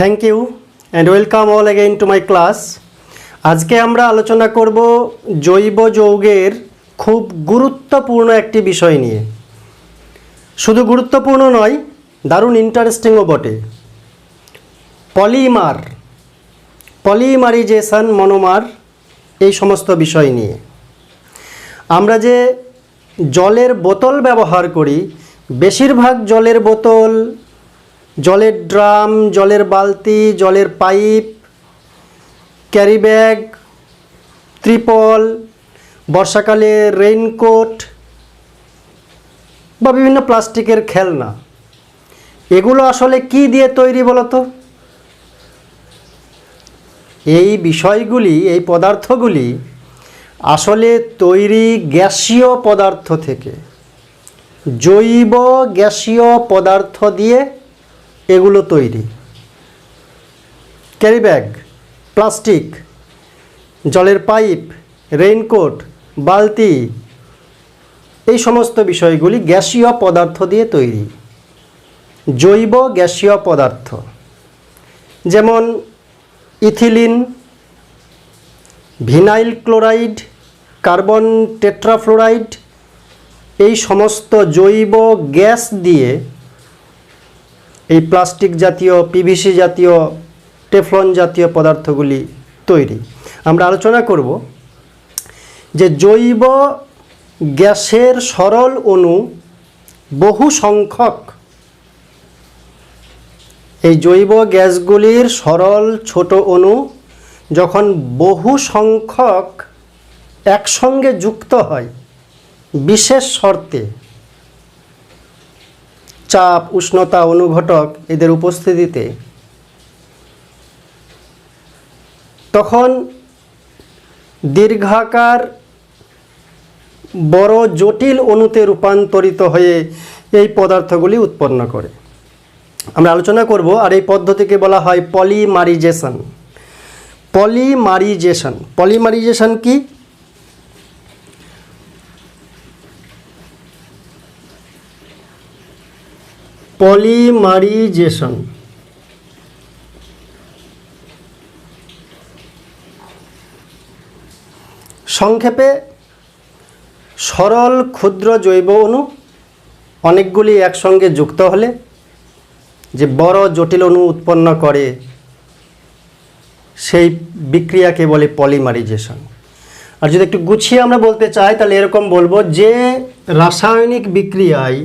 Thank you and welcome all again to my class. আজকে আমরা আলোচনা করব জৈব যৌগের খুব গুরুত্বপূর্ণ একটি বিষয় নিয়ে। শুধু গুরুত্বপূর্ণ নয়, দারুণ ইন্টারেস্টিংও বটে। পলিমারাইজেশন, মনোমার, এই সমস্ত বিষয় নিয়ে। আমরা যে জলের বোতল ব্যবহার করি, বেশিরভাগ জলের বোতল, জলের ড্রাম, জলের বালতি, জলের পাইপ, ক্যারি ব্যাগ, ত্রিপল, বর্ষাকালে রেইনকোট বা বিভিন্ন প্লাস্টিকের খেলনা, এগুলো আসলে কি দিয়ে তৈরি বলো তো? এই বিষয়গুলি, এই পদার্থগুলি আসলে তৈরি গ্যাসীয় পদার্থ থেকে, জৈব গ্যাসীয় পদার্থ দিয়ে এগুলো তৈরি। ক্যারি ব্যাগ, প্লাস্টিক, জলের পাইপ, রেইনকোট, বালতি, এই সমস্ত বিষয়গুলি গ্যাসীয় পদার্থ দিয়ে তৈরি, জৈব গ্যাসীয় পদার্থ। যেমন ইথিলিন, ভিনাইল ক্লোরাইড, কার্বন টেট্রাফ্লোরাইড, এই সমস্ত জৈব গ্যাস দিয়ে এই প্লাস্টিক জাতীয়, পিভিসি জাতীয়, টেফলন জাতীয় পদার্থগুলি তৈরি। আমরা আলোচনা করব যে জৈব গ্যাসের সরল অণু বহু সংখ্যক, এই জৈব গ্যাসগুলির সরল ছোট অণু যখন বহু সংখ্যক একসঙ্গে যুক্ত হয় বিশেষ শর্তে, চাপ, উষ্ণতা, অনুঘটক এদের উপস্থিতিতে, তখন দীর্ঘাকার বড় জটিল অণুতে রূপান্তরিত হয়ে এই পদার্থগুলি উৎপন্ন করে। আমরা আলোচনা করব, আর এই পদ্ধতিকে বলা হয় পলিমারাইজেশন। পলিমারাইজেশন কি? পলিমারাইজেশন সংক্ষেপে সরল ক্ষুদ্র জৈব অণু অনেকগুলি একসঙ্গে যুক্ত হলে যে বড় জটিল অণু উৎপন্ন করে, সেই বিক্রিয়াকে বলে পলিমারাইজেশন। আর যদি একটু গুছিয়ে আমরা বলতে চাই তাহলে এরকম বলবো যে রাসায়নিক বিক্রিয়ায়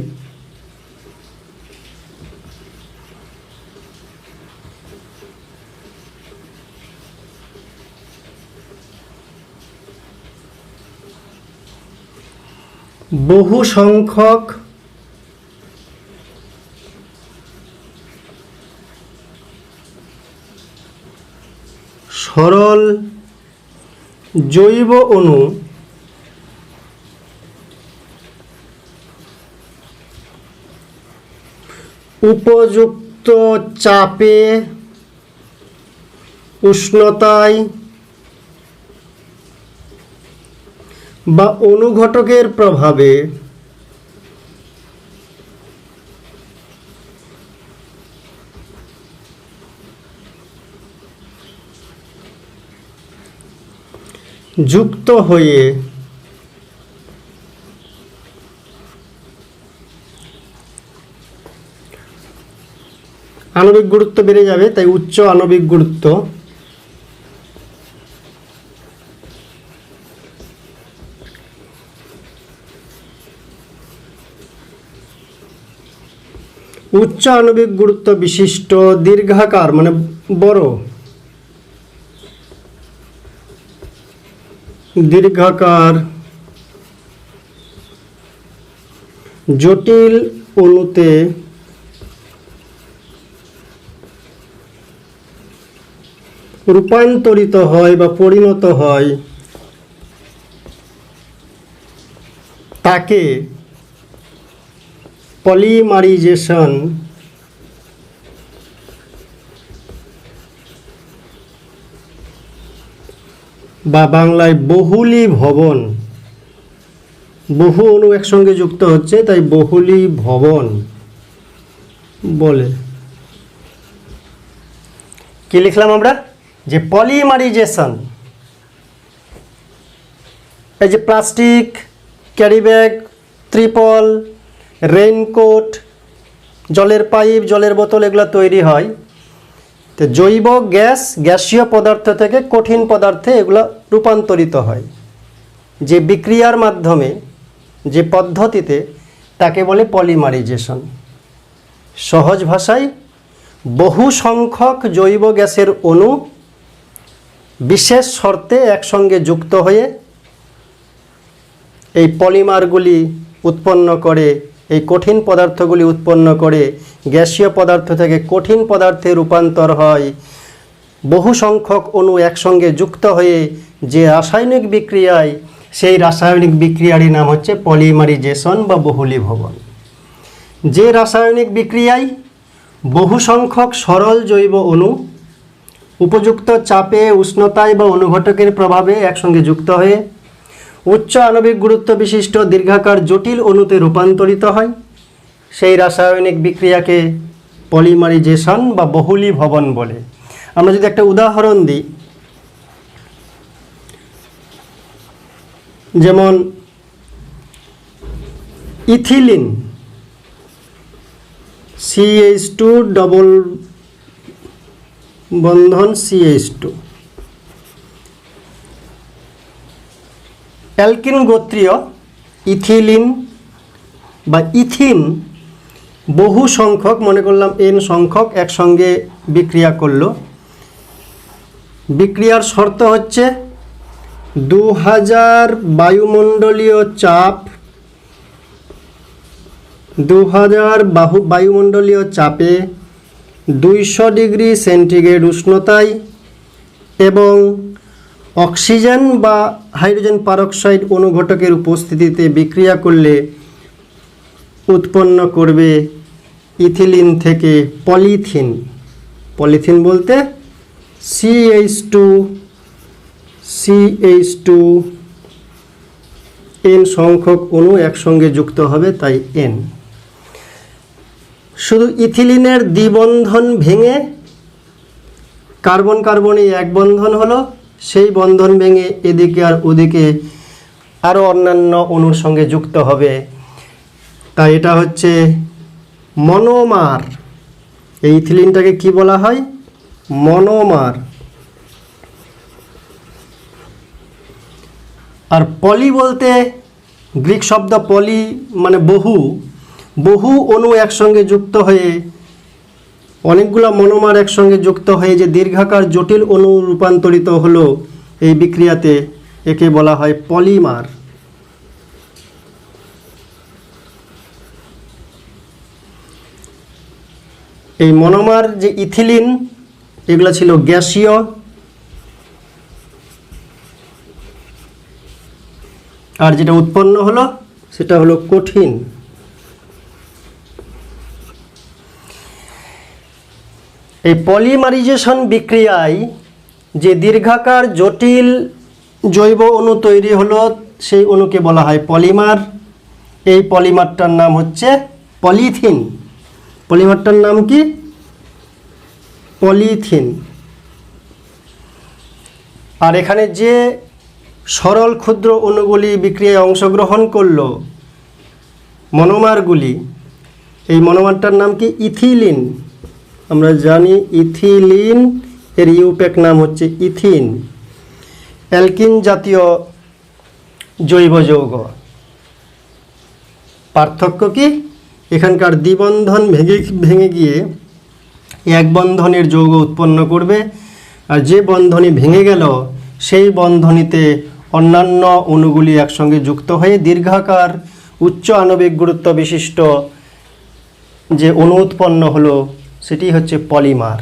বহু সংখ্যক সরল জৈব অণু উপযুক্ত চাপে, উষ্ণতায় বা অনুঘটকের প্রভাবে যুক্ত হয়ে আণবিক গুরুত্ব বেড়ে যাবে, তাই উচ্চ আণবিক গুরুত্ব, উচ্চ আণবিক গুরুত্ব বিশিষ্ট দীর্ঘাকার মানে বড়, দীর্ঘাকার জটিল অণুতে রূপান্তরিত হয় বা পরিণত হয় তাকে পলিমারাইজেশন বা বাংলায় বহুলীভবন, বহু অণু একসঙ্গে যুক্ত হচ্ছে তাই বহুলীভবন বলে। কি লিখলাম আমরা? যে পলিমারাইজেশন। এই যে প্লাস্টিক, ক্যারি ব্যাগ, ত্রিপল, রেইনকোট, জলের পাইপ, জলের বোতল এগুলো তৈরি হয়। তো জৈব গ্যাসীয় পদার্থ থেকে কঠিন পদার্থে এগুলো রূপান্তরিত হয়। যে বিক্রিয়ার মাধ্যমে, যে পদ্ধতিতে, তাকে বলে পলিমারাইজেশন। সহজ ভাষায় বহু সংখ্যক জৈব গ্যাসের অণু বিশেষ শর্তে একসঙ্গে যুক্ত হয়ে এই পলিমারগুলি উৎপন্ন করে, এই কঠিন পদার্থগুলি উৎপন্ন করে, গ্যাসীয় পদার্থ থেকে কঠিন পদার্থে রূপান্তর হয়। বহু সংখ্যক অণু একসঙ্গে যুক্ত হয়ে যে রাসায়নিক বিক্রিয়ায়, সেই রাসায়নিক বিক্রিয়ারই নাম হচ্ছে পলিমারাইজেশন বা বহুলীভবন। যে রাসায়নিক বিক্রিয়ায় বহু সংখ্যক সরল জৈব অণু উপযুক্ত চাপে, উষ্ণতায় বা অনুঘটকের প্রভাবে একসঙ্গে যুক্ত হয়ে উচ্চ আণবিক গুরুত্ব বিশিষ্ট দীর্ঘাকার জটিল অণুতে রূপান্তরিত হয়, সেই রাসায়নিক বিক্রিয়াকে পলিমারাইজেশন বা বহুলীভবন বলে। আমরা যদি একটা উদাহরণ দিই, যেমন ইথিলিন, CH2 ডবল বন্ধন CH2, অ্যালকিন গোত্রীয় ইথিলিন বা ইথিন বহু সংখ্যক, মনে করলাম n সংখ্যক, একসঙ্গে বিক্রিয়া করলো। বিক্রিয়ার শর্ত হচ্ছে 2000 বায়ুমণ্ডলীয় চাপ, 2000 বায়ুমণ্ডলীয় চাপে 200 ডিগ্রি সেন্টিগ্রেড উষ্ণতায় এবং অক্সিজেন বা হাইড্রোজেন পারক্সাইড অনুঘটকের উপস্থিতিতে বিক্রিয়া করলে উৎপন্ন করবে ইথিলিন থেকে পলিথিন। পলিথিন বলতে CH2 n সংখ্যক অণু একসঙ্গে যুক্ত হবে, তাই n। শুধু ইথিলিনের দ্বিবন্ধন ভেঙে কার্বন কার্বনে এক বন্ধন হলো, সেই বন্ধন ভেঙে এদিকে আর ওদিকে আরও অন্যান্য অণুর সঙ্গে যুক্ত হবে, তাই এটা হচ্ছে মনোমার। এই ইথিলিনটাকে কি বলা হয়? মনোমার। আর পলি বলতে গ্রিক শব্দ পলি মানে বহু, বহু অণু একসঙ্গে যুক্ত হয়ে, অনেকগুলো মনোমার একসঙ্গে যুক্ত হয়ে যে দীর্ঘাকার জটিল অণু রূপান্তরিত হলো এই বিক্রিয়াতে, একে বলা হয় পলিমার। এই মনোমার যে ইথিলিন, এগুলো ছিল গ্যাসীয়, আর যেটা উৎপন্ন হলো সেটা হলো কঠিন। এই পলিমারাইজেশন বিক্রিয়ায় যে দীর্ঘাকার জটিল জৈব অণু তৈরি হলো, সেই অণুকে বলা হয় পলিমার। এই পলিমারটার নাম হচ্ছে পলিথিন। পলিমারটার নাম কি? পলিথিন। আর এখানে যে সরল ক্ষুদ্র অণুগুলি বিক্রিয়ায় অংশগ্রহণ করলো, মনোমারগুলি, এই মনোমারটার নাম কি? ইথিলিন। আমরা জানি ইথিলিন এর ইউপ্যাক নাম হচ্ছে ইথিন। অ্যালকিন জাতীয় জৈব যৌগ। পার্থক্য কি? এখানকার দ্বিবন্ধন ভেঙে গিয়ে এক বন্ধনের যৌগ উৎপন্ন করবে, আর যে বন্ধনী ভেঙে গেল সেই বন্ধনীতে অন্যান্য অণুগুলি একসঙ্গে যুক্ত হয়ে দীর্ঘাকার উচ্চ আণবিক গুরুত্ব বিশিষ্ট যে অণু উৎপন্ন হলো সেটি হচ্ছে পলিমার।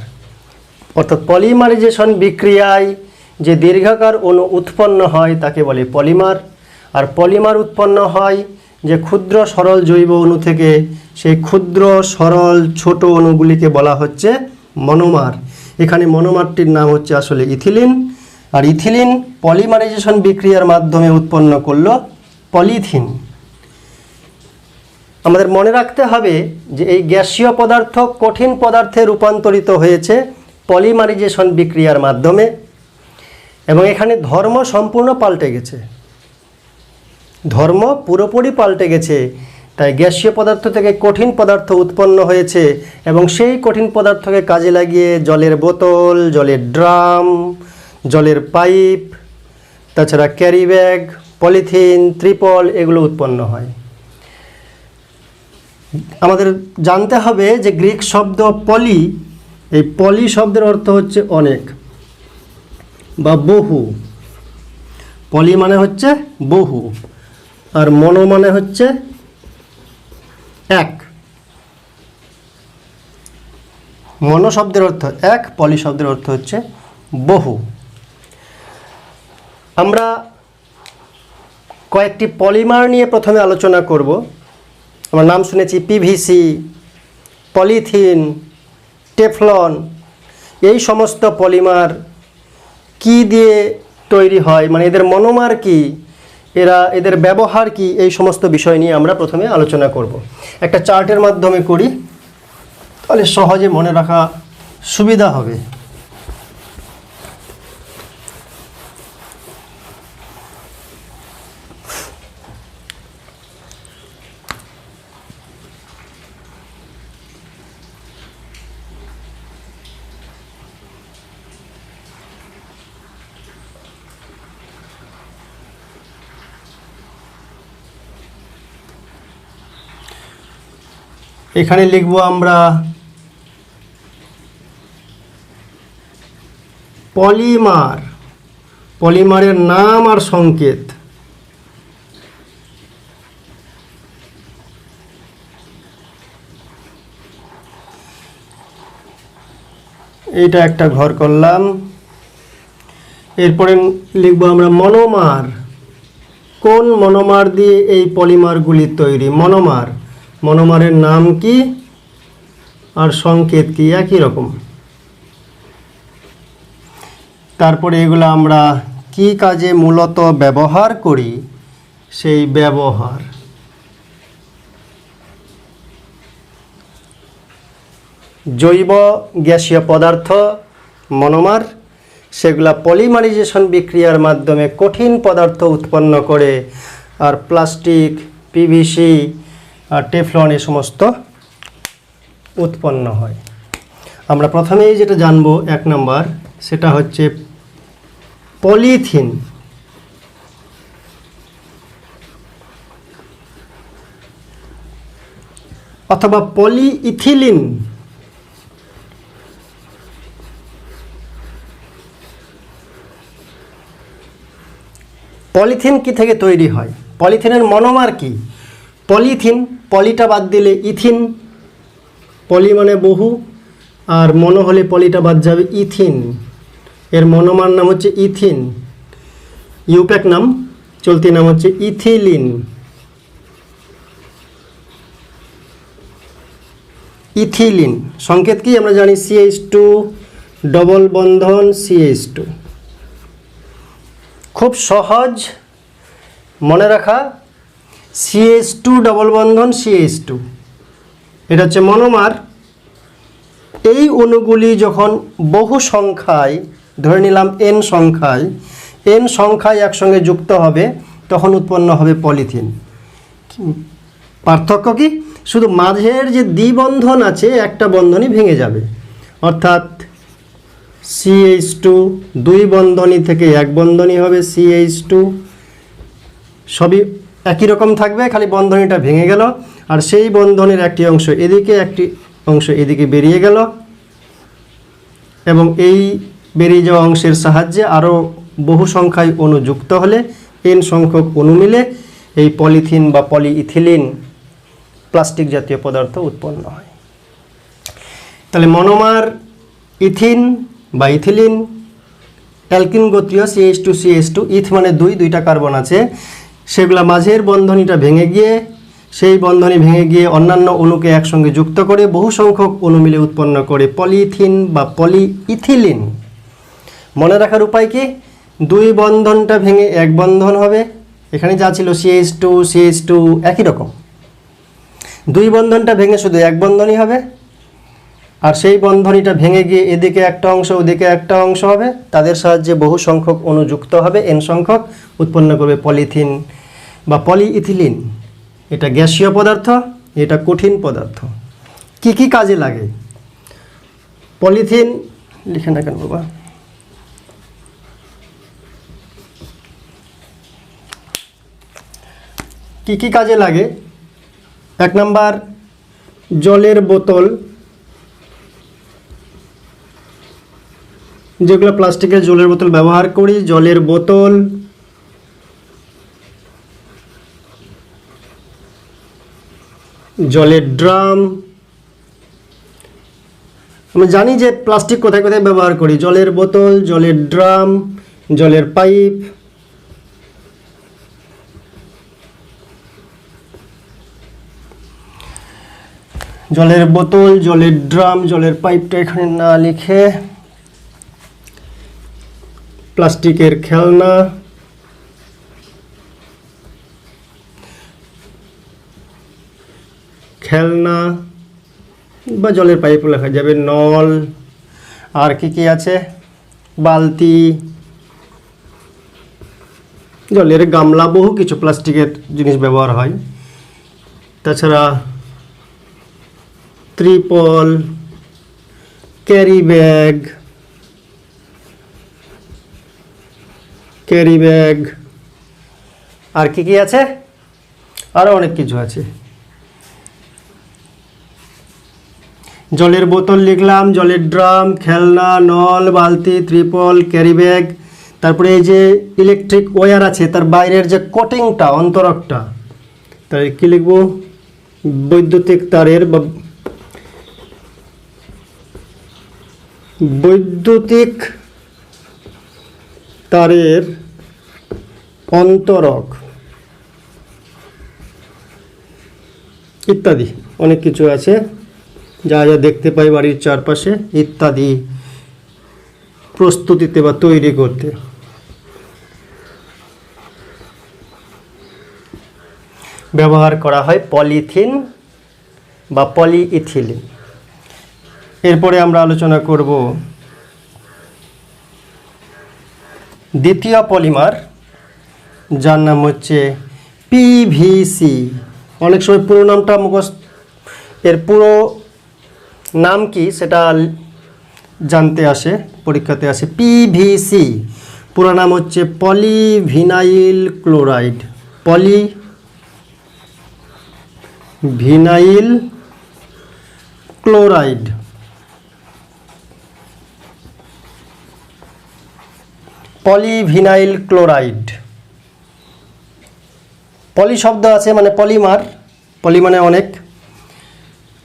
অর্থাৎ পলিমারাইজেশন বিক্রিয়ায় যে দীর্ঘাকার অণু উৎপন্ন হয় তাকে বলে পলিমার। আর পলিমার উৎপন্ন হয় যে ক্ষুদ্র সরল জৈব অণু থেকে, সেই ক্ষুদ্র সরল ছোট অণুগুলিকে বলা হচ্ছে মনোমার। এখানে মনোমারটির নাম হচ্ছে আসলে ইথিলিন। আর ইথিলিন পলিমারাইজেশন বিক্রিয়ার মাধ্যমে উৎপন্ন করলো পলিথিন। আমাদের মনে রাখতে হবে যে এই গ্যাসীয় পদার্থ কঠিন পদার্থে রূপান্তরিত হয়েছে পলিমারাইজেশন বিক্রিয়ার মাধ্যমে। এবং এখানে ধর্ম সম্পূর্ণ পাল্টে গেছে, ধর্ম পুরোপুরি পাল্টে গেছে। তাই গ্যাসীয় পদার্থ থেকে কঠিন পদার্থ উৎপন্ন হয়েছে এবং সেই কঠিন পদার্থকে কাজে লাগিয়ে জলের বোতল, জলের ড্রাম, জলের পাইপ, তাছাড়া ক্যারি ব্যাগ, পলিথিন, ত্রিপল এগুলো উৎপন্ন হয়। আমাদের জানতে হবে যে গ্রিক শব্দ পলি, এই পলি শব্দের অর্থ হচ্ছে অনেক বা বহু। পলি মানে হচ্ছে বহু, আর মনো মানে হচ্ছে এক। মনো শব্দের অর্থ এক, পলি শব্দের অর্থ হচ্ছে বহু। আমরা কয়েকটি পলিমার নিয়ে প্রথমে আলোচনা করব। আমরা নাম শুনেছি পিভিসি, পলিথিন, টেফলন। এই সমস্ত পলিমার কি দিয়ে তৈরি হয়, মানে এদের মনোমার কি, এদের ব্যবহার কি, এই সমস্ত বিষয় নিয়ে আমরা প্রথমে আলোচনা করব। একটা চার্টের মাধ্যমে করি, তাহলে সহজে মনে রাখা সুবিধা হবে। এখানে লিখব আমরা পলিমার, পলিমারের নাম আর সংকেত। এইটা একটা ঘর করলাম। এরপরে লিখব আমরা মনোমার। কোন মনোমার দিয়ে এই পলিমারগুলি তৈরি? মনোমার, মনোমারের নাম কি আর সংকেত কি, একই রকম। তারপরে এগুলো আমরা কি কাজে মূলত ব্যবহার করি, সেই ব্যবহার। জৈব গ্যাসীয় পদার্থ মনোমার, সেগুলা পলিমারাইজেশন বিক্রিয়ার মাধ্যমে কঠিন পদার্থ উৎপন্ন করে, আর প্লাস্টিক, পিভিসি আর টেফলন এ সমস্ত উৎপন্ন হয়। আমরা প্রথমেই যেটা জানবো 1 নম্বর, সেটা হচ্ছে পলিথিন। অথবা পলিইথিলিন। পলিথিন কি থেকে তৈরি হয়? পলিথিনের মনোমার কি? পলিথিন, পলিটা বাদ দিলে ইথিন, পলি মানে বহু, আর মনো হলে পলিটা বাদ যাবে, ইথিন। এর মনোমার নাম হচ্ছে ইথিন। ইউপ্যাক নাম, চলতি নাম হচ্ছে ইথিলিন। ইথিলিন সংকেত কি আমরা জানি, CH2 ডবল বন্ধন CH2। খুব সহজ মনে রাখা, CH2 ডবল বন্ধন CH2, এটা হচ্ছে মনোমার। এই অণুগুলি যখন বহু সংখ্যায়, ধরে নিলাম n সংখ্যায় একসঙ্গে যুক্ত হবে, তখন উৎপন্ন হবে পলিথিন। পার্থক্য কি? শুধু মাঝের যে দ্বিবন্ধন আছে, একটা বন্ধনই ভেঙে যাবে। অর্থাৎ CH2 দুই বন্ধনী থেকে এক বন্ধনী হবে CH2। সবই একই রকম থাকবে, খালি বন্ধনীটা ভেঙে গেল, আর সেই বন্ধনের একটি অংশ এদিকে, একটি অংশ এদিকে বেরিয়ে গেল, এবং এই বেরিয়ে যাওয়া অংশের সাহায্যে আরও বহু সংখ্যায় অণু যুক্ত হলে n সংখ্যক অণু মিলে এই পলিথিন বা পলিইথিলিন প্লাস্টিক জাতীয় পদার্থ উৎপন্ন হয়। তাহলে মনোমার ইথিন বা ইথিলিন, অ্যালকিন গোত্রীয় CH2, ইথ মানে দুইটা কার্বন আছে, সেগুলা মাঝের বন্ধনীটা ভেঙে গিয়ে, সেই বন্ধনী ভেঙে গিয়ে অন্যান্য অণুকে একসঙ্গে যুক্ত করে বহু সংখ্যক অণু মিলে উৎপন্ন করে পলিথিন বা পলিইথিলিন। মনে রাখার উপায় কি? দুই বন্ধনটা ভেঙে এক বন্ধন হবে, এখানে যা ছিল CH2 একই রকম। দুই বন্ধনটা ভেঙে শুধু এক বন্ধনই হবে, আর সেই বন্ধনীটা ভেঙে গিয়ে এদিকে একটা অংশ ওদিকে একটা অংশ হবে, তাদের সাহায্যে বহু সংখ্যক অণু যুক্ত হবে, n সংখ্যক, উৎপন্ন করবে পলিথিন বা পলিইথিলিন। এটা গ্যাসীয় পদার্থ, এটা কঠিন পদার্থ। কি কি কাজে লাগে? পলিথিন লিখে না কেন বাবা? কি কি কাজে লাগে? 1 নাম্বার, জলের বোতল, যেগুলো প্লাস্টিকের জলের বোতল ব্যবহার করি, জলের বোতল, জলের ড্রাম। আমরা জানি যে প্লাস্টিক কোথায় কোথায় ব্যবহার করি, জলের বোতল, জলের ড্রাম, জলের পাইপ। জলের বোতল, জলের ড্রাম, জলের পাইপটা এখানে না লিখে প্লাস্টিকের খেলনা, খেলনা বা জলের পাইপও লেখা যাবে, নল। আর কি কি আছে? বালতি, জলের গামলা, বহু কিছু প্লাস্টিকের জিনিস ব্যবহার হয়। তাছাড়া ত্রিপল, ক্যারি ব্যাগ, ক্যারি ব্যাগ। আর কি কি আছে? আরও অনেক কিছু আছে। জলের বোতল লিখলাম, জলের ড্রাম, খেলনা, নল, বালতি, ত্রিপল, ক্যারি ব্যাগ। তারপরে এই যে ইলেকট্রিক ওয়্যার আছে, তার বাইরের যে কোটিংটা, অন্তরকটা, তাই কি লিখব? বৈদ্যুতিক তারের বা বৈদ্যুতিক তারের অন্তরক ইত্যাদি অনেক কিছু আছে, যা যা দেখতে পাই বাড়ির চারপাশে ইত্যাদি প্রস্তুতিতে বা তৈরি করতে। ব্যবহার করা হয় পলিথিন বা পলিইথিলিন। এরপরে আমরা আলোচনা করব দ্বিতীয় পলিমার, যার নাম হচ্ছে পিভিসি। অনেক সময় পুরো নামটা মুখস্থ, এর পুরো নাম কি সেটা জানতে আসে, পরীক্ষাতে আসে। পিভিসি পুরো নাম হচ্ছে polyvinyl chloride. Polyvinyl chloride. Polyvinyl chloride. Poly শব্দ আছে মানে পলিমার, পলি মানে অনেক,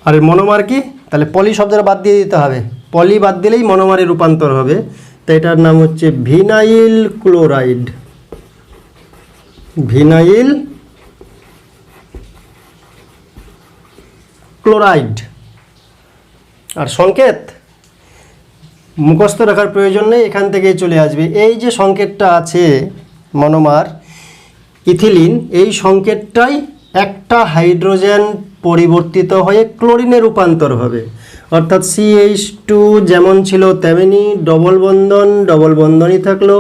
আর মনোমার কি? তাহলে পলি শব্দটা বাদ দিয়ে দিতে হবে, পলি বাদ দিলেই মনোমারে রূপান্তর হবে। তাই এটার নাম হচ্ছে ভিনাইল ক্লোরাইড। Vinyl chloride. আর সংকেত মুখস্থ রাখার প্রয়োজন নেই, এখান থেকেই চলে আসবে। এই যে সংকেতটা আছে মনোমার ইথিলিন, এই সংকেতটাই একটা হাইড্রোজেন পরিবর্তিত হয়ে ক্লোরিনে রূপান্তর হবে। অর্থাৎ CH2 যেমন ছিল তেমনি ডবল বন্ধনই থাকলো,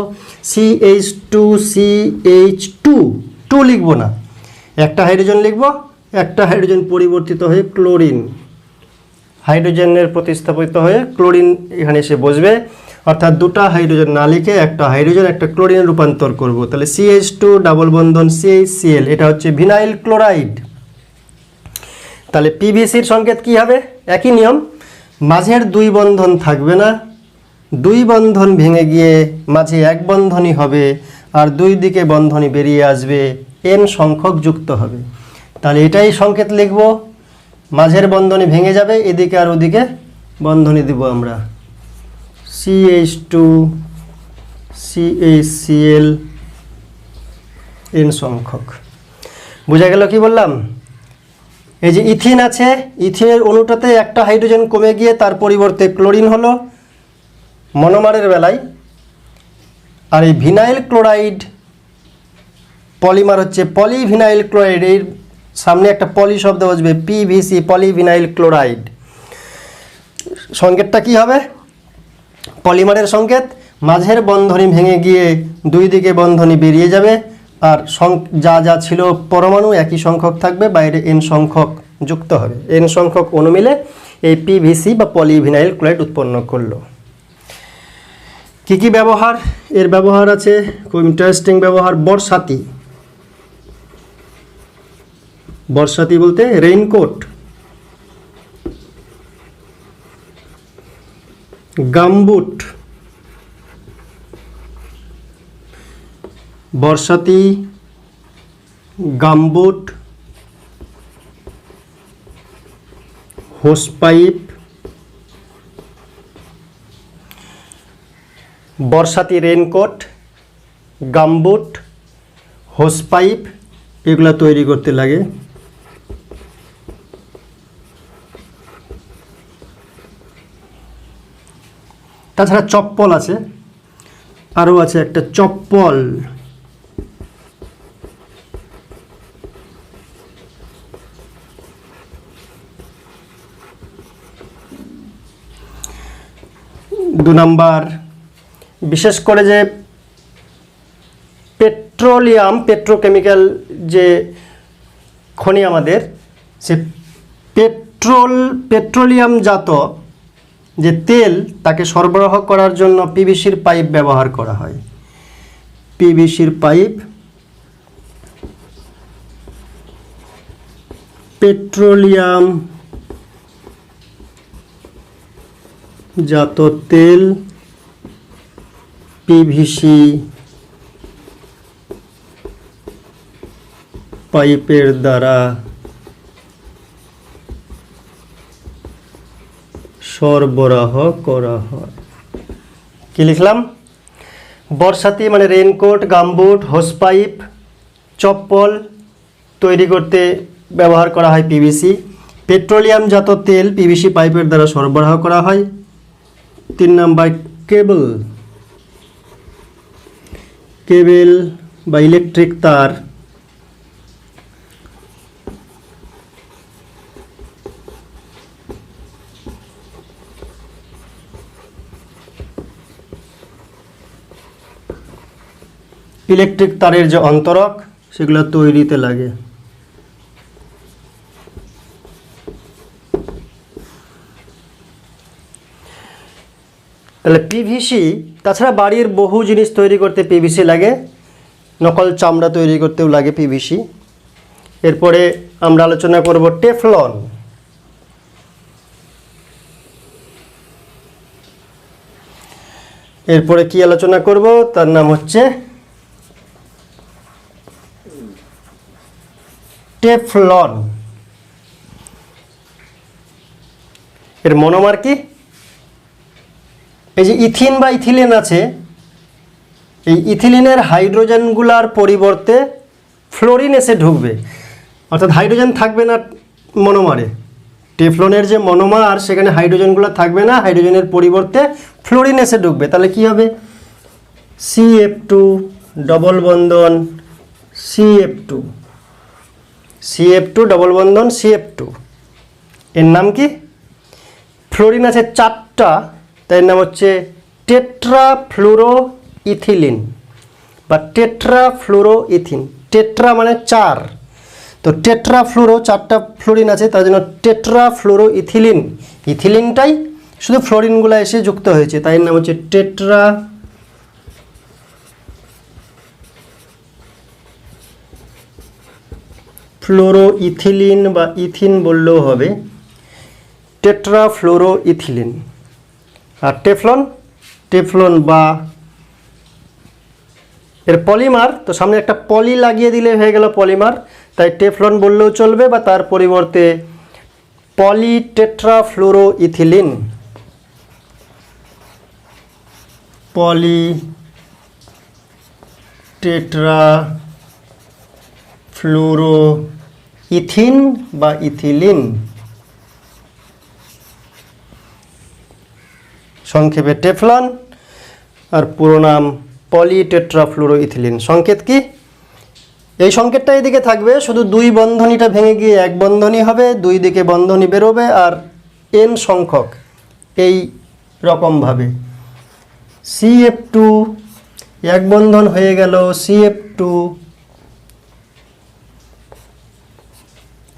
CH2 CH2 টু লিখবো না, একটা হাইড্রোজেন লিখব, একটা হাইড্রোজেন পরিবর্তিত হয়ে ক্লোরিন, হাইড্রোজেনের প্রতিস্থাপিত হয়ে ক্লোরিন এখানে এসে বসবে। অর্থাৎ দুটা হাইড্রোজেন না লিখে একটা হাইড্রোজেন একটা ক্লোরিনে রূপান্তর করব। তাহলে CH2 ডাবল বন্ধন CHCl, এটা হচ্ছে ভিনাইল ক্লোরাইড। তাহলে পিভিসির সংকেত কি হবে? একই নিয়ম, মাঝের দুই বন্ধন থাকবে না, দুই বন্ধন ভেঙে গিয়ে মাঝে এক বন্ধনই হবে, আর দুই দিকে বন্ধনই বেরিয়ে আসবে, n সংখ্যক যুক্ত হবে। তাহলে এটাই সংকেত লিখব, মাঝের বন্ধনী ভেঙে যাবে, এদিকে আর ওদিকে বন্ধনী দিব আমরা, CH2 CHCl n সংখ্যক। বোঝা গেল কি বললাম? এই যে ইথিন আছে, ইথিনের অণুটাতে একটা হাইড্রোজেন কমে গিয়ে তার পরিবর্তে ক্লোরিন হলো মনোমারের বেলায়। আর এই ভিনাইল ক্লোরাইড পলিমার হচ্ছে পলিভিনাইল ক্লোরাইড, এর সামনে একটা পলি শব্দ বসবে, পিভিসি পলিভিনাইল ক্লোরাইড। সংকেতটা কি হবে? পলিমারের সংকেত, মাঝের বন্ধনী ভেঙে গিয়ে দুই দিকে বন্ধনী বেরিয়ে যাবে, আর যা যা ছিল পরমাণু একই সংখ্যক থাকবে, বাইরে n সংখ্যক যুক্ত হবে। n সংখ্যক অণু মিলে এই পিভিসি বা পলিভিনাইল ক্লোরাইড উৎপন্ন করলো। কি কি ব্যবহার? এর ব্যবহার আছে খুব ইন্টারেস্টিং ব্যবহার। বর্ষাতি, বর্ষাতি বলতে রেইনকোট, গামবুট, বর্ষাতি, গামবুট, হোস পাইপ। বর্ষাতি, রেইনকোট, গামবুট, হোস পাইপ এগুলো তৈরি করতে লাগে। তাছাড়া চপ্পল আছে, আরও আছে একটা চপ্পল। দু নাম্বার, বিশেষ করে যে পেট্রোলিয়াম, পেট্রোকেমিক্যাল যে খনি আমাদের, সে পেট্রোলিয়ামজাত যে তেল তাকে সরবরাহ করার জন্য পিভিসির পাইপ ব্যবহার করা হয়। পিভিসির পাইপ পেট্রোলিয়াম জাত তেল পিভিসি পাইপের দ্বারা সরবরাহ করা হয়। কি লিখলাম? বর্ষাতি মানে রেইনকোট, গামবুট, হোস পাইপ, চপ্পল তৈরি করতে ব্যবহার করা হয় পিভিসি। পেট্রোলিয়ামজাত তেল পিভিসি পাইপের দ্বারা সরবরাহ করা হয়। 3 নাম্বার, কেবল, কেবল বা ইলেকট্রিক তার, ইলেকট্রিক তারের যে অন্তরক সেগুলো তৈরিতে লাগে। তাহলে পিভিসি, তাছাড়া বাড়ির বহু জিনিস তৈরি করতে পিভিসি লাগে, নকল চামড়া তৈরি করতেও লাগে পিভিসি। এরপরে আমরা আলোচনা করব টেফলন। এরপরে কি আলোচনা করব? তার নাম হচ্ছে টেফলন। এর মনোমার কি? এই যে ইথিন বা ইথিলিন আছে, এই ইথিলিনের হাইড্রোজেনগুলার পরিবর্তে ফ্লোরিন এসে ঢুকবে, অর্থাৎ হাইড্রোজেন থাকবে না মনোমারে। টেফলনের যে মনোমার সেখানে হাইড্রোজেনগুলো থাকবে না, হাইড্রোজেনের পরিবর্তে ফ্লোরিন এসে ঢুকবে। তাহলে কি হবে? CF2 ডবল বন্ধন CF2, CF2 ডবল বন্ধন CF2। এর নাম কি? ফ্লোরিন আছে 4টা, তাই এর নাম হচ্ছে টেট্রাফ্লুরো ইথিলিন বা টেট্রাফ্লুরো ইথিন। টেট্রা মানে 4, তো টেট্রাফ্লুরো 4টা ফ্লোরিন আছে, তার জন্য টেট্রাফ্লুরো ইথিলিন। ইথিলিনটাই শুধু ফ্লোরিনগুলো এসে যুক্ত হয়েছে, তাই এর নাম হচ্ছে টেট্রাফ্লুরো ইথিলিন বা ইথিন বললেও হবে, টেট্রাফ্লুরো ইথিলিন। আর টেফলন, টেফলন বা এর পলিমার, তো সামনে একটা পলি লাগিয়ে দিলে হয়ে গেল পলিমার, তাই টেফলন বললেও চলবে, বা তার পরিবর্তে পলি টেট্রাফ্লুরো ইথিলিন, পলি টেট্রাফ্লুরো ইথিন বা ইথিলিন, সংক্ষেপে টেফলন, আর পুরো নাম পলি টেট্রাফ্লুরো ইথিলিন। সংকেত কি? এই সংকেতটা এদিকে থাকবে, শুধু 2 বন্ধনীটা ভেঙে গিয়ে 1 বন্ধনী হবে, 2 দিকে বন্ধনী বেরোবে, আর n সংখ্যক এই রকমভাবে CF2 এক বন্ধন হয়ে গেল CF2,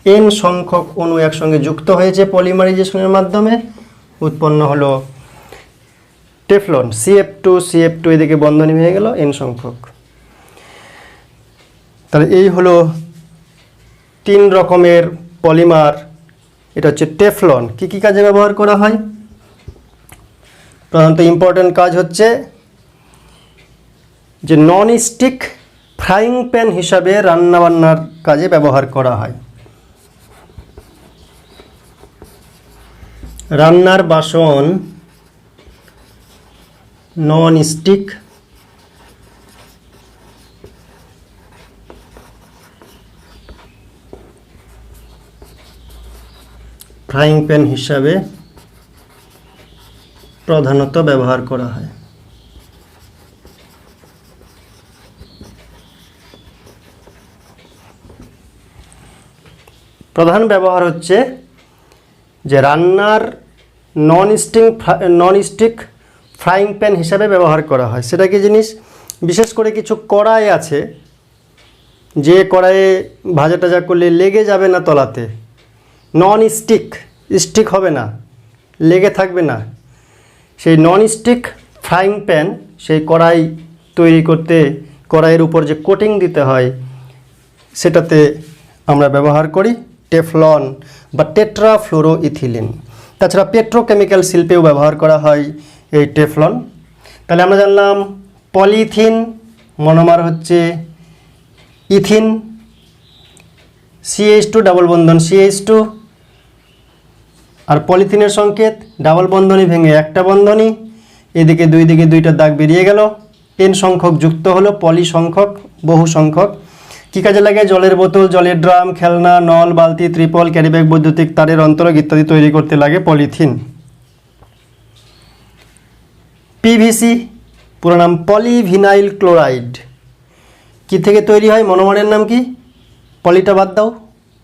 n সংখ্যক অণু একসঙ্গে যুক্ত হয়েছে পলিমারাইজেশনের মাধ্যমে, উৎপন্ন হলো টেফলন। CF2 এদিকে বন্ধনী হয়ে গেল n সংখ্যক। তাহলে এই হলো 3 রকমের পলিমার। এটা হচ্ছে টেফলন। কি কি কাজে ব্যবহার করা হয়? প্রধানত ইম্পর্টেন্ট কাজ হচ্ছে যে নন স্টিক ফ্রাইং প্যান হিসাবে রান্নাবান্নার কাজে ব্যবহার করা হয়। রান্নার বাসন নন স্টিক ফ্রাইং প্যান হিসাবে প্রধানত ব্যবহার করা হয়। প্রধান ব্যবহার হচ্ছে যে রান্নার নন স্টিক ফ্রাইং প্যান হিসাবে ব্যবহার করা হয়। সেটা কি জিনিস? বিশেষ করে কিছু কড়াই আছে, যে কড়াইয়ে ভাজা টাজা করলে লেগে যাবে না তলাতে, নন স্টিক হবে না, লেগে থাকবে না, সেই নন স্টিক ফ্রাইং প্যান, সেই কড়াই তৈরি করতে কড়াইয়ের উপর যে কোটিং দিতে হয় সেটাতে আমরা ব্যবহার করি টেফলন বা টেট্রাফ্লোরোইথিলিন। তাছাড়া পেট্রোকেমিক্যাল শিল্পেও ব্যবহার করা হয় এই টেফলন। তাহলে আমরা জানলাম পলিথিন মনোমার হচ্ছে ইথিন, CH2 ডাবল বন্ধন CH2, আর পলিথিনের সংকেত ডাবল বন্ধনী ভেঙে একটা বন্ধনী, এদিকে দুই দিকে দুইটা দাগ বেরিয়ে গেল, n সংখ্যক যুক্ত হলো, পলি সংখ্যক, বহু সংখ্যক। কী কাজে লাগে? জলের বোতল, জলের ড্রাম, খেলনা, নল, বালতি, ত্রিপল, ক্যারিব্যাগ, বৈদ্যুতিক তারের অন্তরক ইত্যাদি তৈরি করতে লাগে পলিথিন। PVC পুরো নাম পলিভিনাইল ক্লোরাইড। কি থেকে তৈরি হয়? মনোমারের নাম কি? পলিটা বাদ দাও,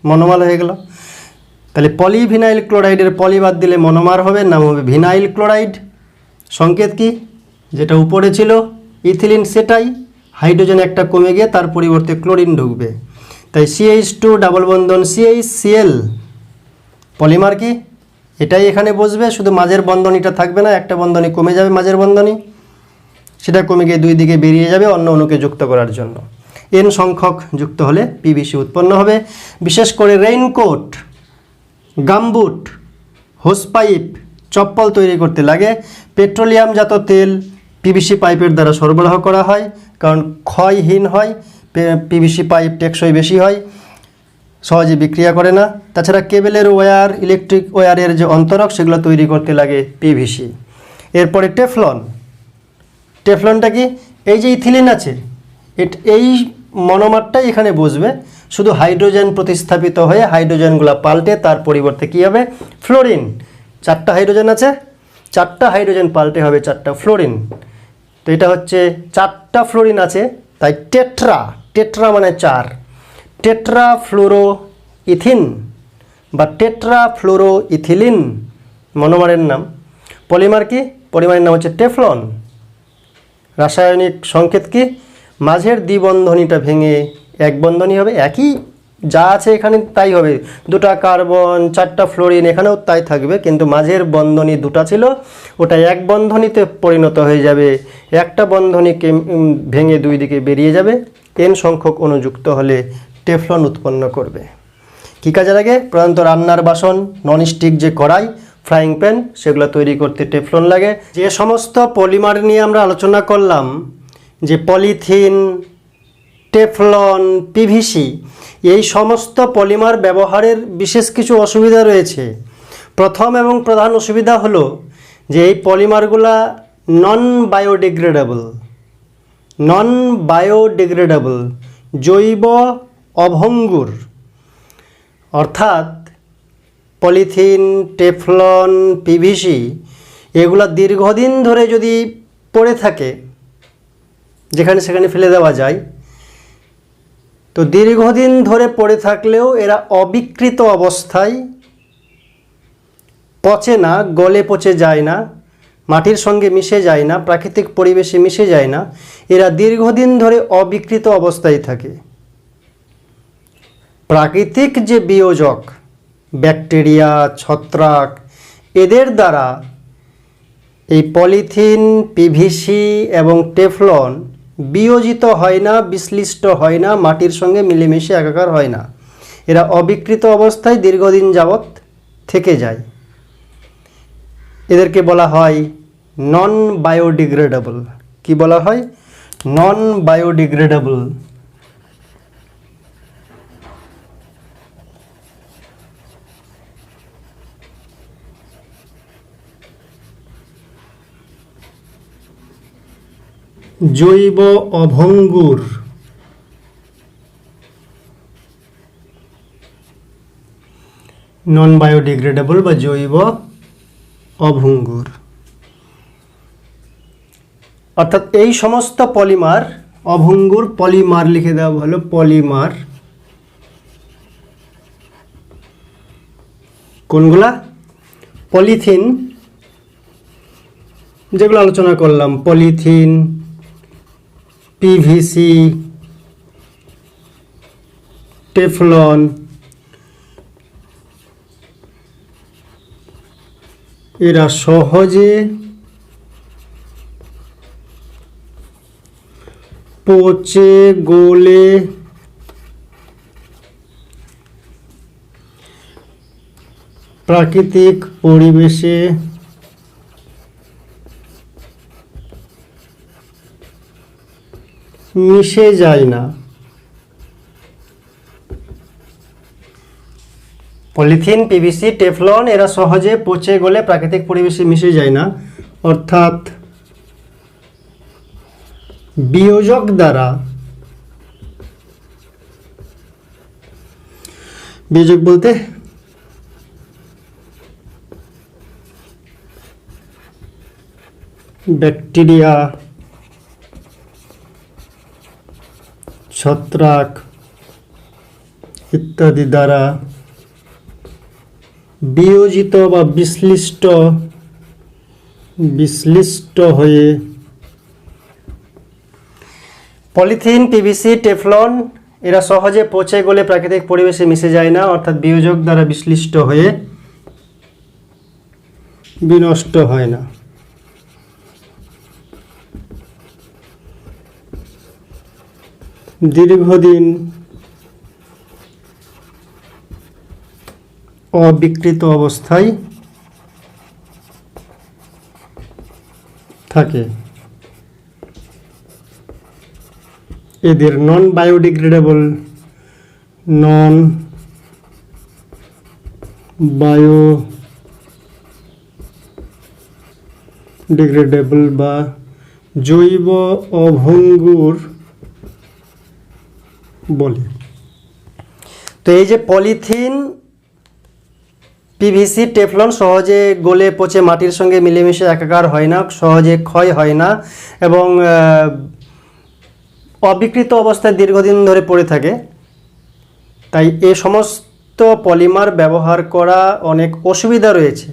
মনোমার হয়ে গেল। তাহলে পলিভিনাইল ক্লোরাইডের পলি বাদ দিলে মনোমার হবে, নাম হবে ভিনাইল ক্লোরাইড। সংকেত কি? যেটা উপরে ছিল ইথিলিন, সেটাই হাইড্রোজেন একটা কমে গিয়ে তার পরিবর্তে ক্লোরিন ঢুকবে, তাই CH2 ডাবল বন্ধন CHCl। পলিমার কি? এটাই এখানে বসবে, শুধু মাঝের বন্ধনীটা থাকবে না, একটা বন্ধনী কমে যাবে, মাঝের বন্ধনী, সেটা কমে গিয়ে দুই দিকে বেরিয়ে যাবে অন্য অণুকে যুক্ত করার জন্য। n সংখ্যক যুক্ত হলে PVC উৎপন্ন হবে। বিশেষ করে রেইনকোট, গামবুট, হোস পাইপ, চপ্পল তৈরি করতে লাগে। পেট্রোলিয়ামজাত তেল PVC পাইপের দ্বারা সরবরাহ করা হয়, কারণ ক্ষয়হীন হয়, PVC পাইপ টেকসই বেশি হয়, সহজে বিক্রিয়া করে না। তাছাড়া কেবেলের ওয়্যার, ইলেকট্রিক ওয়্যারের যে অন্তরক, সেগুলো তৈরি করতে লাগে PVC। এরপরে টেফলনটা কি? এই যে ইথিলিন আছে, এই মনোমারটাই এখানে বসবে, শুধু হাইড্রোজেন প্রতিস্থাপিত হয়ে হাইড্রোজেনগুলো পাল্টে তার পরিবর্তে কী হবে? ফ্লোরিন। 4টা হাইড্রোজেন আছে, 4টা হাইড্রোজেন পাল্টে হবে 4টা ফ্লোরিন। তো এটা হচ্ছে 4টা ফ্লোরিন আছে, তাই টেট্রা মানে 4, টেট্রাফ্লোরোইথিন বা টেট্রাফ্লোরোইথিলিন মনোমারের নাম। পলিমার কি? পলিমারের নাম হচ্ছে টেফলন। রাসায়নিক সংকেত কি? মাঝের দ্বিবন্ধনীটা ভেঙে এক বন্ধনী হবে, একই যা আছে এখানে তাই হবে, 2টা কার্বন 4টা ফ্লোরিন, এখানেও তাই থাকবে, কিন্তু মাঝের বন্ধনী 2টা ছিল, ওটা এক বন্ধনীতে পরিণত হয়ে যাবে, একটা বন্ধনীকে ভেঙে দুই দিকে বেরিয়ে যাবে, n সংখ্যক অনুযুক্ত হলে টেফলন উৎপন্ন করবে। কী কাজে লাগে? প্রধানত রান্নার বাসন, ননস্টিক যে কড়াই, ফ্রাইং প্যান, সেগুলো তৈরি করতে টেফলন লাগে। যে সমস্ত পলিমার নিয়ে আমরা আলোচনা করলাম, যে পলিথিন, টেফলন, PVC, এই সমস্ত পলিমার ব্যবহারের বিশেষ কিছু অসুবিধা রয়েছে। প্রথম এবং প্রধান অসুবিধা হলো যে এই পলিমারগুলা নন বায়োডিগ্রেডেবল, জৈব অভঙ্গুর। অর্থাৎ পলিথিন, টেফলন, PVC এগুলা দীর্ঘদিন ধরে যদি পড়ে থাকে, যেখানে সেখানে ফেলে দেওয়া যায়, তো দীর্ঘদিন ধরে পড়ে থাকলেও এরা অবিকৃত অবস্থায় পচে না, গলে পচে যায় না, মাটির সঙ্গে মিশে যায় না, প্রাকৃতিক পরিবেশে মিশে যায় না, এরা দীর্ঘদিন ধরে অবিকৃত অবস্থায় থাকে। প্রাকৃতিক যে বিয়োজক, ব্যাকটেরিয়া, ছত্রাক, এদের দ্বারা এই পলিথিন, পিভিসি এবং টেফলন বিয়োজিত হয় না, বিশ্লিষ্ট হয় না, মাটির সঙ্গে মিলেমিশে একাকার হয় না। এরা অবিকৃত অবস্থায় দীর্ঘদিন যাবৎ থেকে যায়। এদেরকে বলা হয় নন বায়োডিগ্রেডেবল। কি বলা হয়? Non biodegradable. জৈব অভঙ্গুর। নন বায়োডিগ্রেডেবল বা জৈব অভঙ্গুর, অর্থাৎ এই সমস্ত পলিমার, অভঙ্গুর পলিমার লিখে দেওয়া হলো, পলিমার। কোনগুলা? পলিথিন, যেগুলো আলোচনা করলাম, পলিথিন, পিভিসি, টেফলন, এরা সহজে পচে গলে প্রাকৃতিক পরিবেশে মিশে যায় না। পলিথিন, পিভিসি, টেফলন এরা সহজে পচে গলে প্রাকৃতিক পরিবেশে মিশে যায় না, অর্থাৎ বিয়োজক দ্বারা, বিয়োজক বলতে ব্যাকটেরিয়া, ছত্রাক ইত্যাদি দ্বারা বিয়োজিত বা বিশ্লিষ্ট হয়ে পলিথিন, পিভিসি, টেফলন এরা সহজে পচে গলে প্রাকৃতিক পরিবেশে মিশে যায় না, অর্থাৎ বিয়োজক দ্বারা বিশ্লিষ্ট হয়ে বিনষ্ট হয় না। দীর্ঘদিন অবিকৃত অবস্থায় থাকে। এদের নন বায়োডিগ্রেডেবল, নন বায়োডিগ্রেডেবল বা জৈব অভঙ্গুর বলে। তো এই যে পলিথিন, পিভিসি, টেফলন সহজে গলে পচে মাটির সঙ্গে মিলেমিশে একাকার হয় না, সহজে ক্ষয় হয় না এবং অবিকৃত অবস্থায় দীর্ঘদিন ধরে পড়ে থাকে। তাই এ সমস্ত পলিমার ব্যবহার করা অনেক অসুবিধা রয়েছে।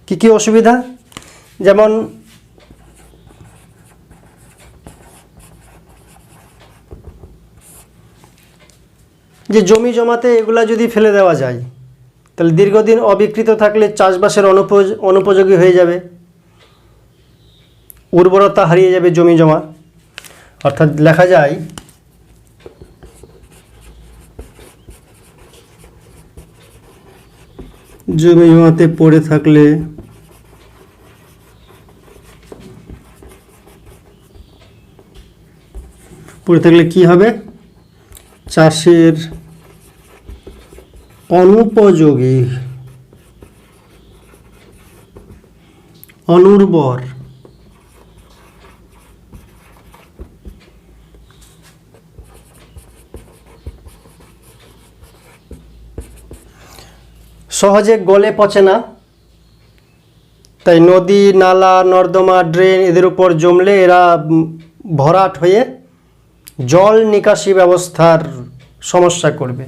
কি কি অসুবিধা? যেমন যে জমি জমাতে এগুলা যদি ফেলে দেওয়া যায়, তাহলে দীর্ঘদিন অবিকৃত থাকলে চাষবাসের অনুপযোগী হয়ে যাবে, উর্বরতা হারিয়ে যাবে জমি জমা। অর্থাৎ লেখা যায় জমি জমাতে পড়ে থাকলে কি হবে? চাষের অনুপযোগী, অনুর্বর, সহজে গলে পচে না। তাই নদী, নালা, নর্দমা, ড্রেন এদের উপর জমলে এরা ভরাট হয়ে জল নিকাশি ব্যবস্থার সমস্যা করবে।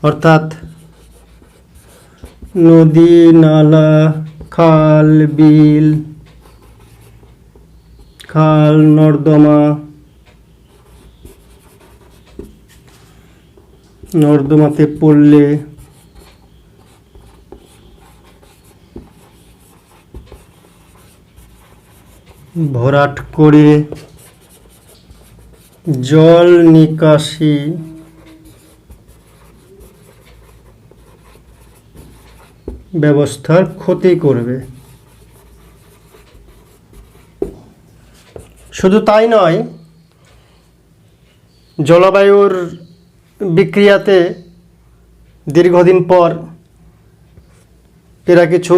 অর্থাৎ নদী, নালা, খাল, বিল, খাল, নর্দমা, নর্দমাতে পড়লে ভরাট করে জল নিকাশি ব্যবস্থার ক্ষতি করবে। শুধু তাই নয়, জলবায়ুর বিক্রিয়াতে দীর্ঘদিন পর এরা কিছু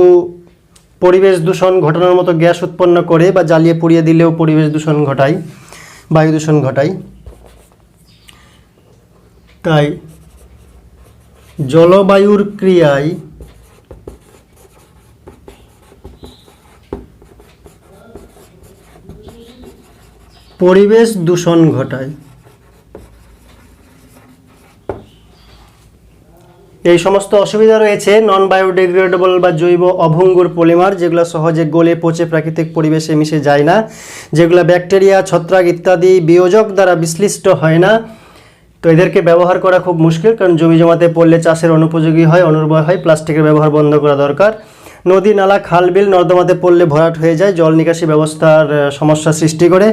পরিবেশ দূষণ ঘটানোর মতো গ্যাস উৎপন্ন করে বা জ্বালিয়ে পুড়িয়ে দিলেও পরিবেশ দূষণ ঘটায়, বায়ু দূষণ ঘটায়। তাই জলবায়ুর ক্রিয়ায় পরিবেশ দূষণ ঘটায়। এই সমস্ত অসুবিধা রয়েছে নন বায়োডিগ্রেডেবল বা জৈব অভঙ্গুর পলিমার, যেগুলো সহজে গলে পচে প্রাকৃতিক পরিবেশে মিশে যায় না, যেগুলো ব্যাকটেরিয়া, ছত্রাক ইত্যাদি বিয়োজক দ্বারা বিশ্লিষ্ট হয় না। তো এদেরকে ব্যবহার করা খুব মুশকিল, কারণ জমি জমাতে পড়লে চাষের অনুপযোগী হয়, অনুর্বর হয়। প্লাস্টিকের ব্যবহার বন্ধ করা দরকার। নদী, নালা, খাল, বিল, নর্দমাতে পড়লে ভরাট হয়ে যায়, জল নিকাশি ব্যবস্থার সমস্যা সৃষ্টি করে।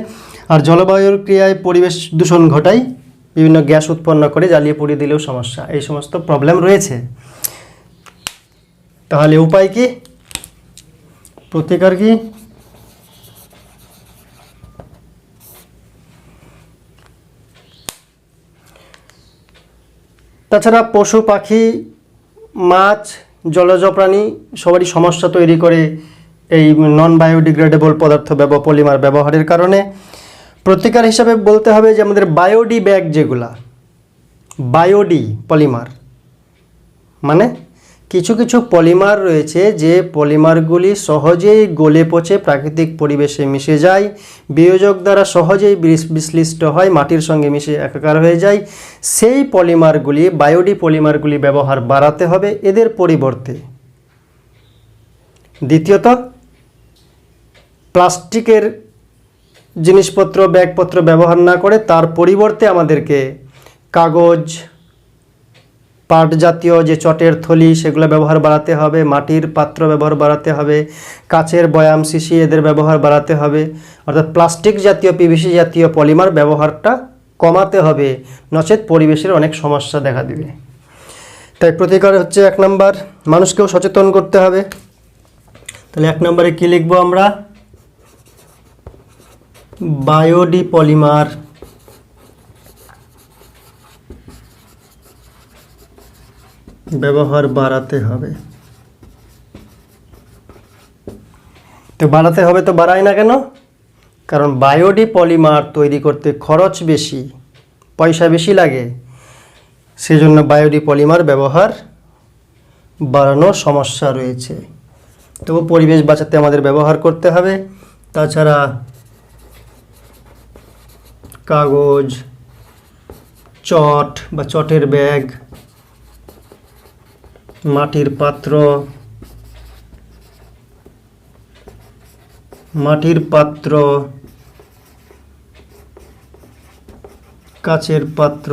আর জলবায়ুর ক্রিয়ায় পরিবেশ দূষণ ঘটায়, বিভিন্ন গ্যাস উৎপন্ন করে, জ্বালিয়ে পুড়িয়ে দিলেও সমস্যা। এই সমস্ত প্রবলেম রয়েছে। তাহলে উপায় কি, প্রতিকার কি? তাছাড়া পশু পাখি, মাছ, জলজ প্রাণী সবারই সমস্যা তৈরি করে এই নন বায়োডিগ্রেডেবল পদার্থ পলিমার ব্যবহারের কারণে। প্রতিকার হিসাবে বলতে হবে যে আমাদের বায়োডি ব্যাগ, যেগুলা বায়োডি পলিমার, মানে কিছু কিছু পলিমার রয়েছে যে পলিমারগুলি সহজেই গলে পচে প্রাকৃতিক পরিবেশে মিশে যায়, বিয়োজক দ্বারা সহজেই বিশ্লিষ্ট হয়, মাটির সঙ্গে মিশে একাকার হয়ে যায়। সেই পলিমারগুলি, বায়োডি পলিমারগুলি ব্যবহার বাড়াতে হবে এদের পরিবর্তে। দ্বিতীয়ত, প্লাস্টিকের জিনিসপত্র, ব্যাগপত্র ব্যবহার না করে তার পরিবর্তে আমাদেরকে কাগজ, পাট জাতীয় যে চটের থলি, সেগুলো ব্যবহার বাড়াতে হবে। মাটির পাত্র ব্যবহার বাড়াতে হবে। কাচের বয়াম, শিশি, এদের ব্যবহার বাড়াতে হবে। অর্থাৎ প্লাস্টিক জাতীয়, পিভিসি জাতীয় পলিমার ব্যবহারটা কমাতে হবে, নচেৎ পরিবেশের অনেক সমস্যা দেখা দিবে। তাই প্রতিকার হচ্ছে 1 নম্বর, মানুষকেও সচেতন করতে হবে। তাহলে 1 নম্বরে কী লিখবো আমরা? বায়োডি পলিমার ব্যবহার বাড়াতে হবে। তো বাড়াতে হবে, তো বাড়ায় না কেন? কারণ বায়োডি পলিমার তৈরি করতে খরচ বেশি, পয়সা বেশি লাগে, সেজন্য বায়োডি পলিমার ব্যবহার বাড়ানোর সমস্যা রয়েছে। তবু পরিবেশ বাঁচাতে আমাদের ব্যবহার করতে হবে। তাছাড়া কাগজ, চট বা চটের ব্যাগ, মাটির পাত্র, কাচের পাত্র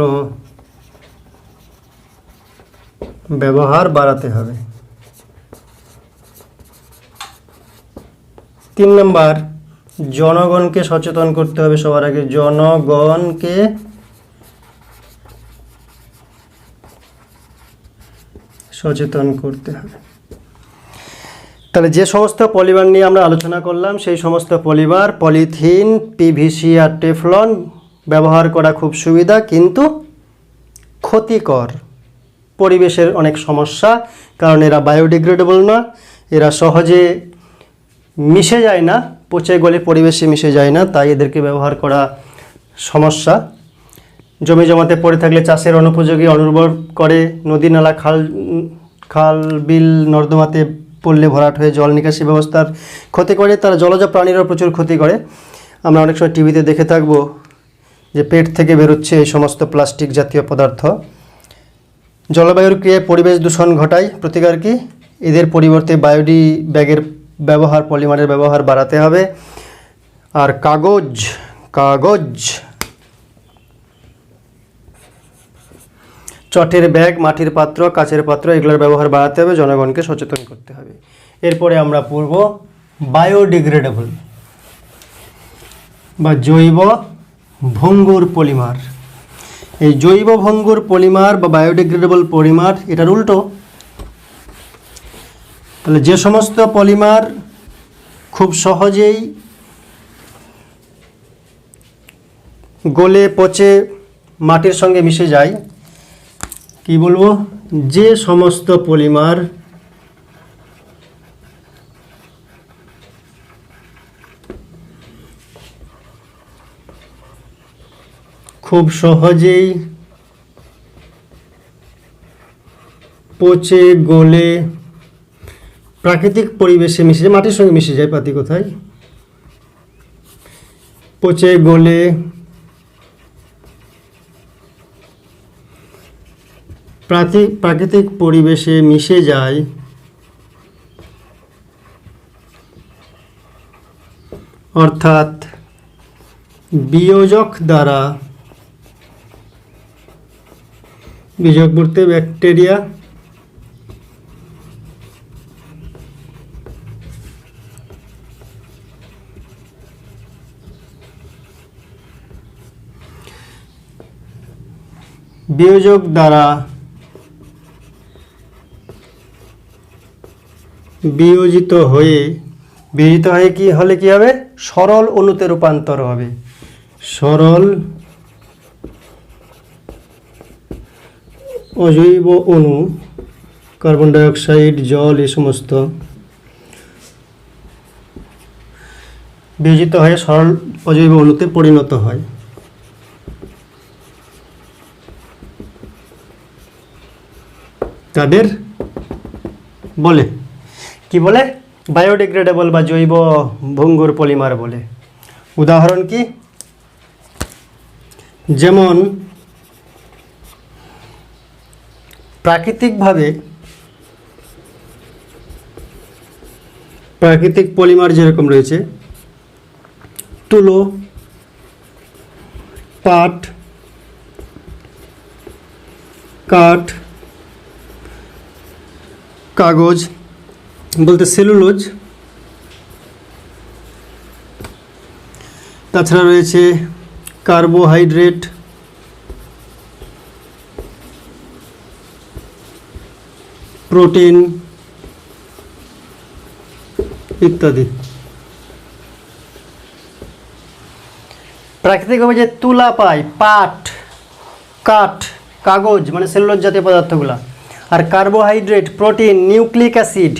ব্যবহার বাড়াতে হবে। 3 নম্বর, জনগণকে সচেতন করতে হবে। সবার আগে জনগণকে সচেতন করতে হবে। তাহলে যে সমস্ত পলিমার নিয়ে আমরা আলোচনা করলাম, সেই সমস্ত পলিমার, পলিথিন, পিভিসি আর টেফলন ব্যবহার করা খুব সুবিধা, কিন্তু ক্ষতিকর, পরিবেশের অনেক সমস্যা। কারণ এরা বায়োডিগ্রেডেবল না, এরা সহজে মিশে যায় না, পচে গলে পরিবেশে মিশে যায় না, তাই এদেরকে ব্যবহার করা সমস্যা। জমি জমাতে পড়ে থাকলে চাষের অনুপযোগী, অনুর্বর করে। নদী, নালা, খাল, বিল, নর্দমাতে পড়লে ভরাট হয়ে জল নিকাশি ব্যবস্থার ক্ষতি করে। তারা জলজ প্রাণীরও প্রচুর ক্ষতি করে। আমরা অনেক সময় টিভিতে দেখে থাকবো যে পেট থেকে বেরোচ্ছে এই সমস্ত প্লাস্টিক জাতীয় পদার্থ। জলবায়ুর ক্রিয়ায় পরিবেশ দূষণ ঘটায়। প্রতিকার কি? এদের পরিবর্তে বায়োডি ব্যাগের ব্যবহার, পলিমারের ব্যবহার বাড়াতে হবে। আর কাগজ, চটের ব্যাগ, মাটির পাত্র, কাচের পাত্র এগুলোর ব্যবহার বাড়াতে হবে, জনগণকে সচেতন করতে হবে। এরপরে আমরা পড়ব বায়োডিগ্রেডেবল বা জৈব ভঙ্গুর পলিমার। এই জৈব ভঙ্গুর পলিমার বা বায়োডিগ্রেডেবল পলিমার এটার উল্টো। তাহলে যে সমস্ত পলিমার খুব সহজেই গলে পচে মাটির সঙ্গে মিশে যায়, কি বলবো, যে সমস্ত পলিমার খুব সহজেই পচে গলে প্রাকৃতিক পরিবেশে মিশে যায়, মাটির সঙ্গে মিশে যায়, পাতি কোথায়, পচে গলে প্রাকৃতিক পরিবেশে মিশে যায়, অর্থাৎ বিয়োজক দ্বারা, বিয়োজক বলতে ব্যাকটেরিয়া, বিয়োজক দ্বারা বিয়োজিত হয়ে কি হলে কি হবে, সরল অণুতে রূপান্তর হবে। সরল অজৈব অণু, কার্বন ডাই অক্সাইড, জল, এই সমস্ত বিয়োজিত হয়ে সরল অজৈব অণুতে পরিণত হয়। তাদের বলে কি বলে, বায়োডিগ্রেডেবল বা জৈব ভঙ্গুর পলিমার বলে। উদাহরণ কি, যেমন প্রাকৃতিক পলিমার যেরকম রয়েছে, তুলো, পাট, কাঠ, কাগজ বলতে সেলুলোজ, তাছাড়া রয়েছে কার্বোহাইড্রেট, প্রোটিন ইত্যাদি। প্রাকৃতিকভাবে যে তুলা পাই, পাট, কাঠ, কাগজ মানে সেলুলোজ জাতীয় পদার্থগুলা, আর কার্বোহাইড্রেট, প্রোটিন, নিউক্লিক অ্যাসিড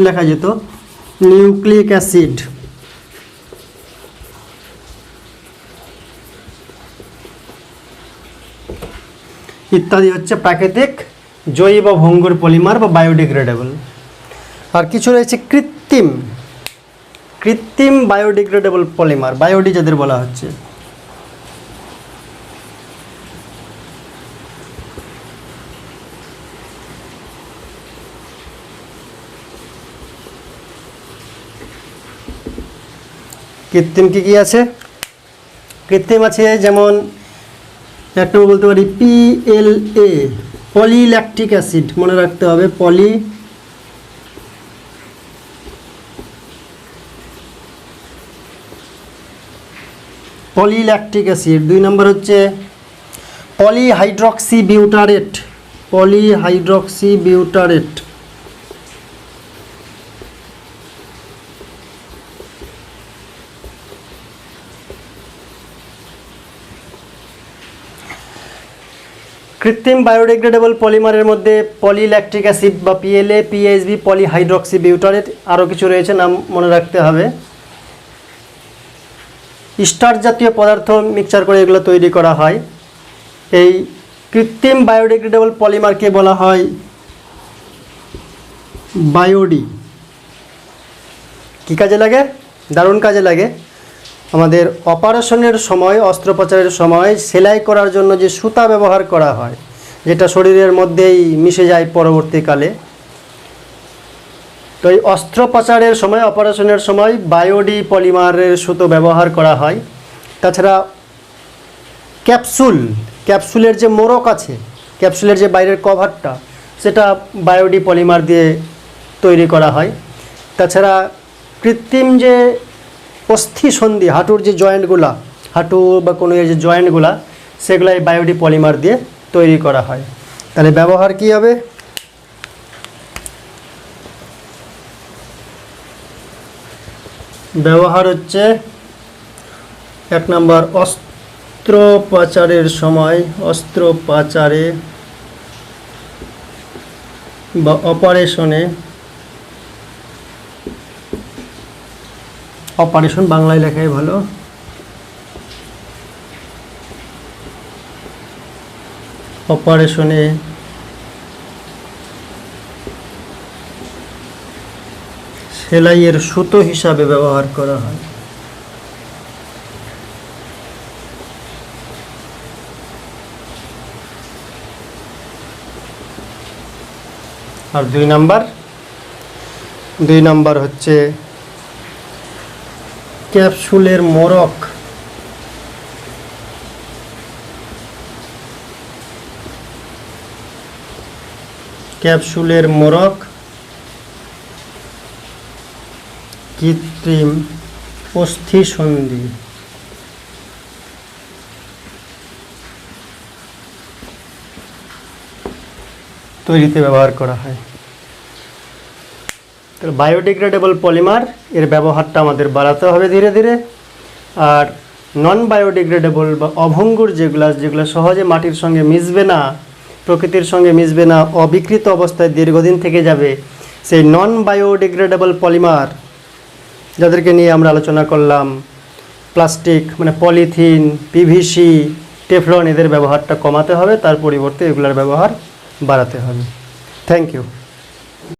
লেখা যেত, নিউক্লিক অ্যাসিড ইত্যাদি হচ্ছে প্রাকৃতিক জৈব ভঙ্গুর পলিমার বা বায়োডিগ্রেডেবল। আর কিছু রয়েছে কৃত্রিম বায়োডিগ্রেডেবল পলিমার, বায়োডি যাদের বলা হচ্ছে। কৃত্রিম কি আছে, কৃত্রিম আছে যেমন একটা বলতে পারি PLA, পলিল্যাকটিক অ্যাসিড, মনে রাখতে হবে, পলিল্যাকটিক অ্যাসিড। 2 নম্বর হচ্ছে পলিহাইড্রক্সিবিউটারেট, কৃত্রিম বায়োডিগ্রেডেবল পলিমারের মধ্যে পলিল্যাকটিক অ্যাসিড বা PLA, PHB, পলিহাইড্রক্সিবিউটারেট, আরও কিছু রয়েছে, নাম মনে রাখতে হবে। স্টার্চ জাতীয় পদার্থ মিক্সচার করে এগুলো তৈরি করা হয়। এই কৃত্রিম বায়োডিগ্রেডেবল পলিমারকে বলা হয় বায়োডি। কী কাজে লাগে? দারুণ কাজে লাগে। আমাদের অপারেশনের সময়, অস্ত্রোপচারের সময় সেলাই করার জন্য যে সুতা ব্যবহার করা হয়, যেটা শরীরের মধ্যেই মিশে যায় পরবর্তীকালে, তো এই অস্ত্রোপচারের সময়, অপারেশনের সময় বায়োডি পলিমারের সুতো ব্যবহার করা হয়। তাছাড়া ক্যাপসুলের যে মোড়ক আছে, ক্যাপসুলের যে বাইরের কভারটা, সেটা বায়োডি পলিমার দিয়ে তৈরি করা হয়। তাছাড়া কৃত্রিম যে অস্থিসন্ধি, হাঁটুর যে জয়েন্টগুলা, হাঁটু বা কোনো যে জয়েন্টগুলা, সেগুলো এই বায়োডি পলিমার দিয়ে তৈরি করা হয়। তাহলে ব্যবহার কি হবে? ব্যবহার হচ্ছে 1 নম্বর অস্ত্রোপচারের সময়, অস্ত্রোপচারে বা অপারেশনে, অপারেশন বাংলায় লেখাই ভালো, অপারেশনে সেলাইয়ের সুতো হিসাবে ব্যবহার করা হয়। আর 2 নাম্বার হচ্ছে ক্যাপসুলের মোড়ক, ক্যাপসুলের মোড়ক কৃত্রিম অস্থিসন্ধি তৈরিতে ব্যবহার করা হয়। তো বায়োডিগ্রেডেবল পলিমার এর ব্যবহারটা আমাদের বাড়াতে হবে ধীরে ধীরে। আর নন বায়োডিগ্রেডেবল বা অভঙ্গুর যেগুলো সহজে মাটির সঙ্গে মিশবে না, প্রকৃতির সঙ্গে মিশবে না, অবিকৃত অবস্থায় দীর্ঘদিন থেকে যাবে, সেই নন বায়োডিগ্রেডেবল পলিমার যাদেরকে নিয়ে আমরা আলোচনা করলাম, প্লাস্টিক মানে পলিথিন, পিভিসি, টেফলন, এদের ব্যবহারটা কমাতে হবে, তার পরিবর্তে এগুলোর ব্যবহার বাড়াতে হবে। Thank you.